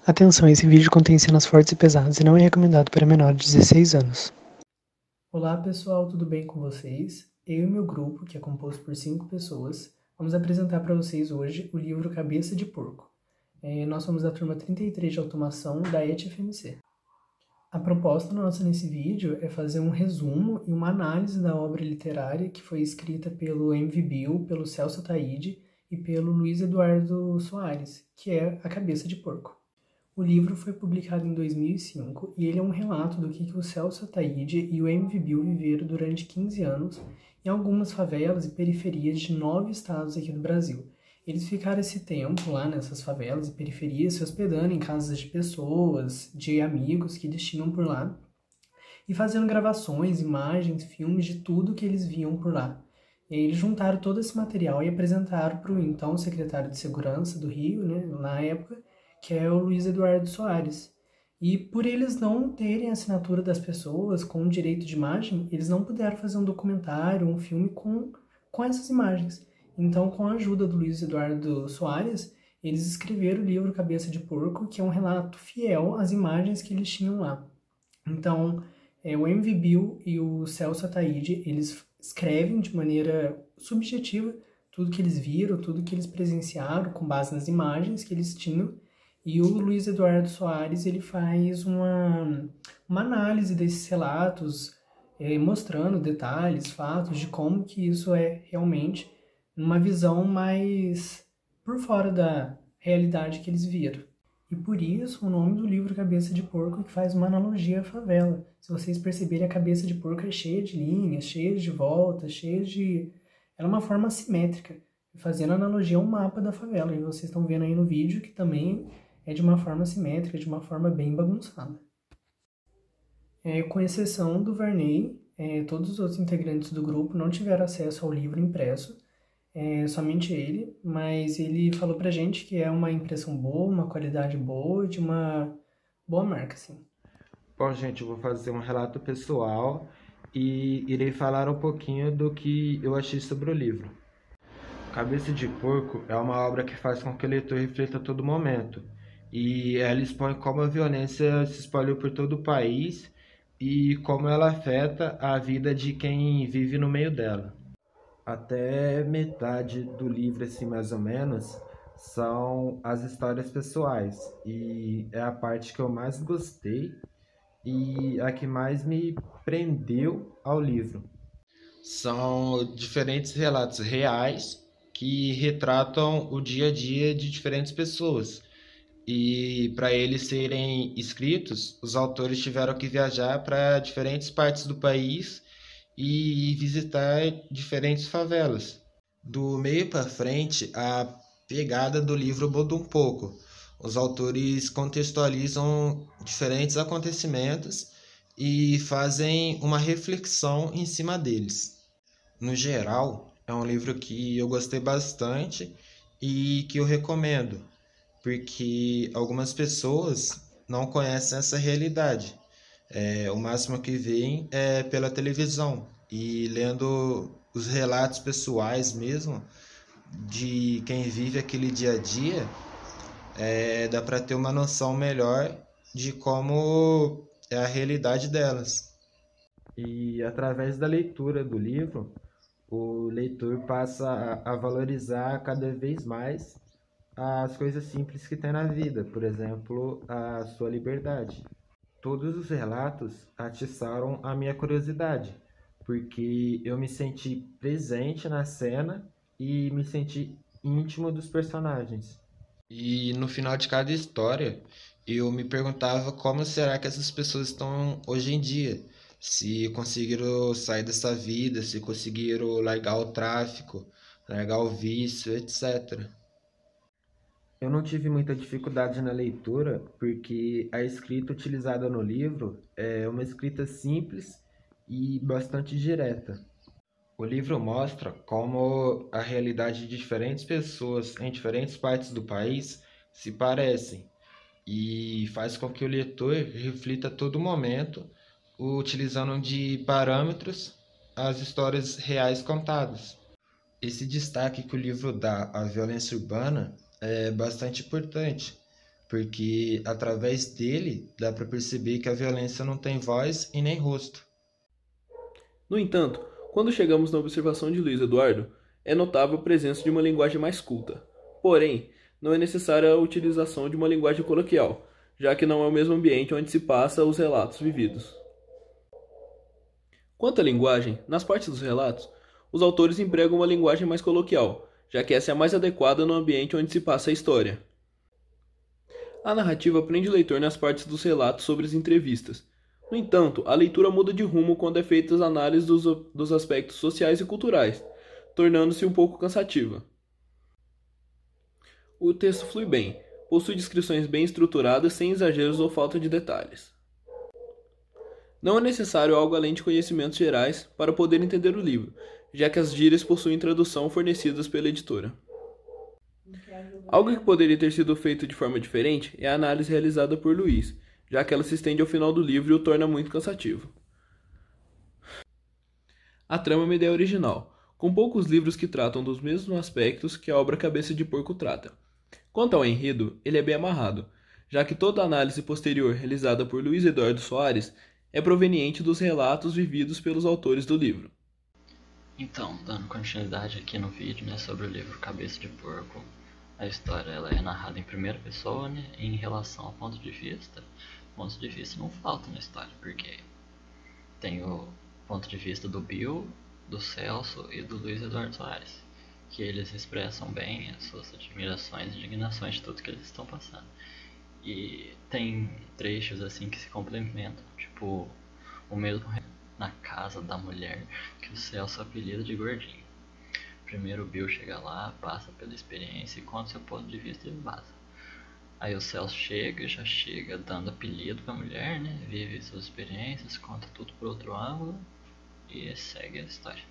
Atenção, esse vídeo contém cenas fortes e pesadas e não é recomendado para menores de 16 anos. Olá pessoal, tudo bem com vocês? Eu e meu grupo, que é composto por 5 pessoas, vamos apresentar para vocês hoje o livro Cabeça de Porco. Nós somos da turma 33 de automação da ETFMC. A proposta nossa nesse vídeo é fazer um resumo e uma análise da obra literária que foi escrita pelo M.V. Bill, pelo Celso Ataíde e pelo Luiz Eduardo Soares, que é A Cabeça de Porco. O livro foi publicado em 2005 e ele é um relato do que o Celso Ataíde e o M.V. Bill viveram durante 15 anos em algumas favelas e periferias de 9 estados aqui do Brasil. Eles ficaram esse tempo lá nessas favelas e periferias, se hospedando em casas de pessoas, de amigos que eles tinham por lá, e fazendo gravações, imagens, filmes de tudo que eles viam por lá. E aí eles juntaram todo esse material e apresentaram para o então secretário de Segurança do Rio, né, na época, que é o Luiz Eduardo Soares. E por eles não terem a assinatura das pessoas com o direito de imagem, eles não puderam fazer um documentário, um filme com essas imagens. Então, com a ajuda do Luiz Eduardo Soares, eles escreveram o livro Cabeça de Porco, que é um relato fiel às imagens que eles tinham lá. Então, o M.V. Bill e o Celso Ataíde, eles escrevem de maneira subjetiva tudo que eles viram, tudo que eles presenciaram, com base nas imagens que eles tinham. E o Luiz Eduardo Soares, ele faz uma análise desses relatos, mostrando detalhes, fatos de como que isso é realmente uma visão mais por fora da realidade que eles viram. E por isso o nome do livro Cabeça de Porco, que faz uma analogia à favela. Se vocês perceberem, a cabeça de porco é cheia de linhas, cheia de voltas, cheia de... Ela é uma forma assimétrica, fazendo analogia ao mapa da favela. E vocês estão vendo aí no vídeo que também é de uma forma assimétrica, de uma forma bem bagunçada. Com exceção do Varney, todos os outros integrantes do grupo não tiveram acesso ao livro impresso, somente ele, mas ele falou pra gente que é uma impressão boa, uma qualidade boa, de uma boa marca, assim. Bom, gente, eu vou fazer um relato pessoal e irei falar um pouquinho do que eu achei sobre o livro. Cabeça de Porco é uma obra que faz com que o leitor reflita a todo momento, e ela expõe como a violência se espalhou por todo o país e como ela afeta a vida de quem vive no meio dela. Até metade do livro, assim, mais ou menos, são as histórias pessoais, e é a parte que eu mais gostei e a que mais me prendeu ao livro. São diferentes relatos reais que retratam o dia a dia de diferentes pessoas. E para eles serem escritos, os autores tiveram que viajar para diferentes partes do país e visitar diferentes favelas. Do meio para frente, a pegada do livro muda um pouco. Os autores contextualizam diferentes acontecimentos e fazem uma reflexão em cima deles. No geral, é um livro que eu gostei bastante e que eu recomendo, porque algumas pessoas não conhecem essa realidade. O máximo que veem é pela televisão, e lendo os relatos pessoais mesmo de quem vive aquele dia a dia, dá para ter uma noção melhor de como é a realidade delas. E através da leitura do livro, o leitor passa a valorizar cada vez mais as coisas simples que tem na vida, por exemplo, a sua liberdade. Todos os relatos atiçaram a minha curiosidade, porque eu me senti presente na cena e me senti íntimo dos personagens. E no final de cada história, eu me perguntava como será que essas pessoas estão hoje em dia, se conseguiram sair dessa vida, se conseguiram largar o tráfico, largar o vício, etc. Eu não tive muita dificuldade na leitura, porque a escrita utilizada no livro é uma escrita simples e bastante direta. O livro mostra como a realidade de diferentes pessoas em diferentes partes do país se parecem, e faz com que o leitor reflita a todo momento, utilizando de parâmetros as histórias reais contadas. Esse destaque que o livro dá à violência urbana é bastante importante, porque através dele dá para perceber que a violência não tem voz e nem rosto. No entanto, quando chegamos na observação de Luiz Eduardo, é notável a presença de uma linguagem mais culta. Porém, não é necessária a utilização de uma linguagem coloquial, já que não é o mesmo ambiente onde se passa os relatos vividos. Quanto à linguagem, nas partes dos relatos, os autores empregam uma linguagem mais coloquial, já que essa é a mais adequada no ambiente onde se passa a história. A narrativa prende o leitor nas partes dos relatos sobre as entrevistas. No entanto, a leitura muda de rumo quando é feita as análises dos aspectos sociais e culturais, tornando-se um pouco cansativa. O texto flui bem, possui descrições bem estruturadas sem exageros ou falta de detalhes. Não é necessário algo além de conhecimentos gerais para poder entender o livro, já que as gírias possuem tradução fornecidas pela editora. Algo que poderia ter sido feito de forma diferente é a análise realizada por Luiz, já que ela se estende ao final do livro e o torna muito cansativo. A trama é uma ideia original, com poucos livros que tratam dos mesmos aspectos que a obra Cabeça de Porco trata. Quanto ao enredo, ele é bem amarrado, já que toda a análise posterior realizada por Luiz Eduardo Soares é proveniente dos relatos vividos pelos autores do livro. Então, dando continuidade aqui no vídeo, sobre o livro Cabeça de Porco, a história ela é narrada em primeira pessoa, em relação ao ponto de vista. Pontos de vista não faltam na história, porque tem o ponto de vista do Bill, do Celso e do Luiz Eduardo Soares, que eles expressam bem as suas admirações e indignações de tudo que eles estão passando. E tem trechos assim que se complementam, tipo o mesmo na casa da mulher que o Celso apelida de gordinho. Primeiro o Bill chega lá, passa pela experiência e conta seu ponto de vista e vaza. Aí o Celso já chega dando apelido pra mulher, vive suas experiências, conta tudo por outro ângulo e segue a história.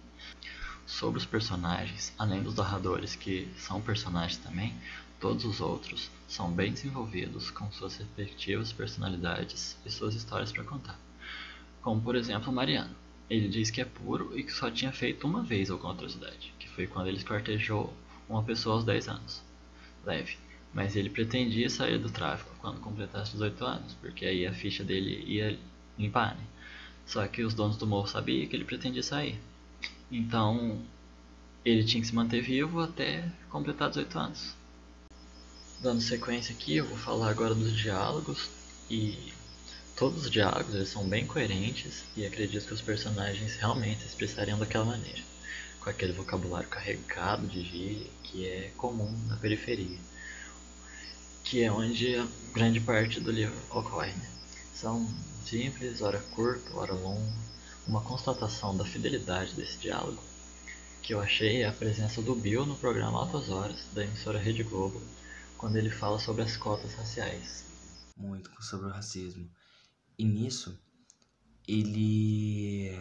Sobre os personagens, além dos narradores que são personagens também, todos os outros são bem desenvolvidos com suas respectivas personalidades e suas histórias para contar. Como por exemplo o Mariano. Ele diz que é puro e que só tinha feito uma vez alguma atrocidade, que foi quando ele esquartejou uma pessoa aos 10 anos. Leve. Mas ele pretendia sair do tráfico quando completasse 18 anos, porque aí a ficha dele ia limpar, Só que os donos do morro sabiam que ele pretendia sair. Então, ele tinha que se manter vivo até completar 18 anos. Dando sequência aqui, eu vou falar agora dos diálogos. E todos os diálogos eles são bem coerentes e acredito que os personagens realmente se expressariam daquela maneira, com aquele vocabulário carregado de gíria que é comum na periferia, que é onde a grande parte do livro ocorre. São simples, ora curto, ora longo. Uma constatação da fidelidade desse diálogo que eu achei é a presença do Bill no programa Altas Horas, da emissora Rede Globo, quando ele fala sobre as cotas raciais. Muito sobre o racismo. E nisso, ele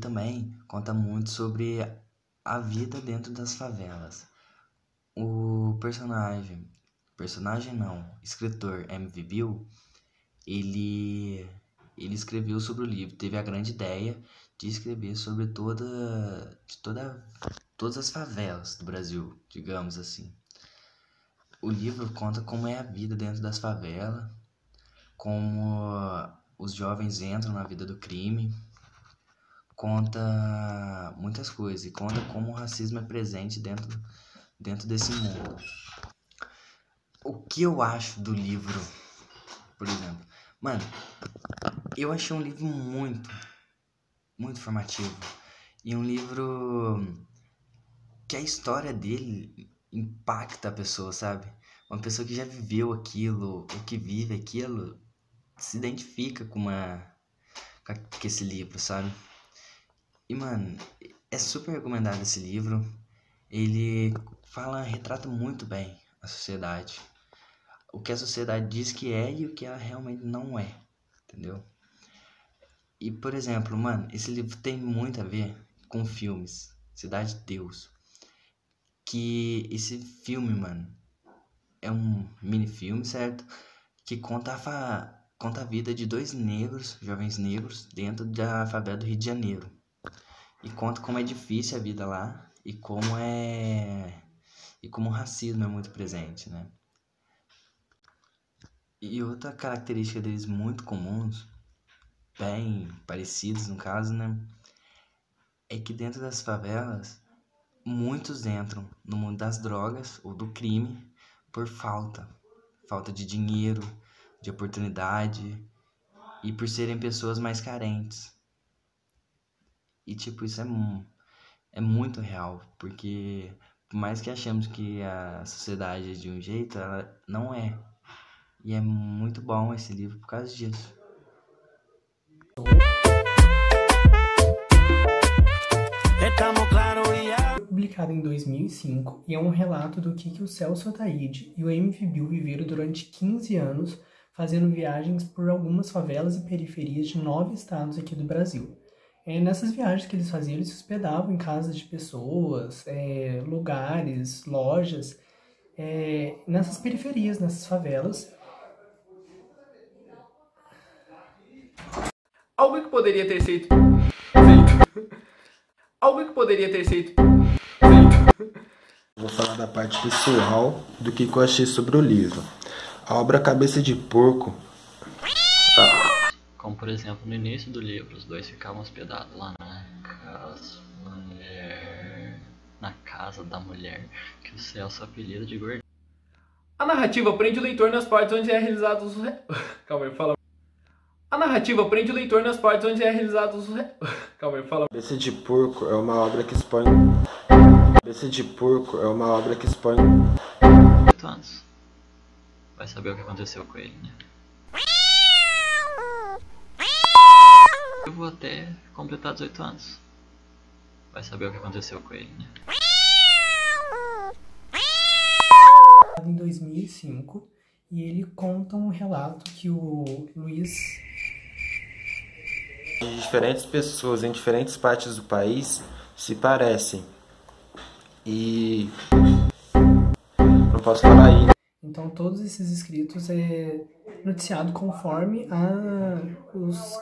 também conta muito sobre a vida dentro das favelas. O escritor M.V. Bill, ele escreveu sobre o livro, teve a grande ideia de escrever sobre todas as favelas do Brasil, digamos assim. O livro conta como é a vida dentro das favelas, como os jovens entram na vida do crime, conta muitas coisas e conta como o racismo é presente dentro desse mundo. O que eu acho do livro, por exemplo? Mano, eu achei um livro muito, muito informativo. E um livro que a história dele impacta a pessoa, sabe? Uma pessoa que já viveu aquilo, ou que vive aquilo, se identifica com esse livro, sabe? E, mano, é super recomendado esse livro. Ele retrata muito bem a sociedade. O que a sociedade diz que é e o que ela realmente não é, entendeu? E, por exemplo, mano, esse livro tem muito a ver com filmes, Cidade de Deus. Que esse filme, mano, é um mini-filme, certo? Que conta a vida de dois jovens negros, dentro da favela do Rio de Janeiro. E conta como é difícil a vida lá e como é e como o racismo é muito presente, né? E outra característica deles muito comuns, bem parecidos no caso, né? É que dentro das favelas, muitos entram no mundo das drogas ou do crime por falta de dinheiro, de oportunidade e por serem pessoas mais carentes. E tipo, isso é muito real, porque por mais que achemos que a sociedade é de um jeito, ela não é. E é muito bom esse livro por causa disso. Foi publicado em 2005 e é um relato do que o Celso Ataíde e o MV Bill viveram durante 15 anos, fazendo viagens por algumas favelas e periferias de 9 estados aqui do Brasil. Nessas viagens que eles faziam, eles se hospedavam em casas de pessoas, lugares, lojas, nessas periferias, nessas favelas. Algo que poderia ter sido feito. Algo que poderia ter sido feito. Vou falar da parte pessoal do que eu achei sobre o livro. A obra Cabeça de Porco. Como, por exemplo, no início do livro, os dois ficavam hospedados lá na casa da mulher, que o Celso apelida de gordinha. A narrativa prende o leitor nas partes onde é realizado os... Calma aí, fala. A narrativa prende o leitor nas partes onde é realizado os... Calma aí, fala. Cabeça de Porco é uma obra que expõe... Cabeça de Porco é uma obra que expõe... 8 anos. Vai saber o que aconteceu com ele, né? Eu vou até completar 18 anos. Vai saber o que aconteceu com ele, né? Em 2005, e ele conta um relato que o Luiz... Diferentes pessoas em diferentes partes do país se parecem. E... não posso falar aí. Então todos esses escritos é noticiado conforme os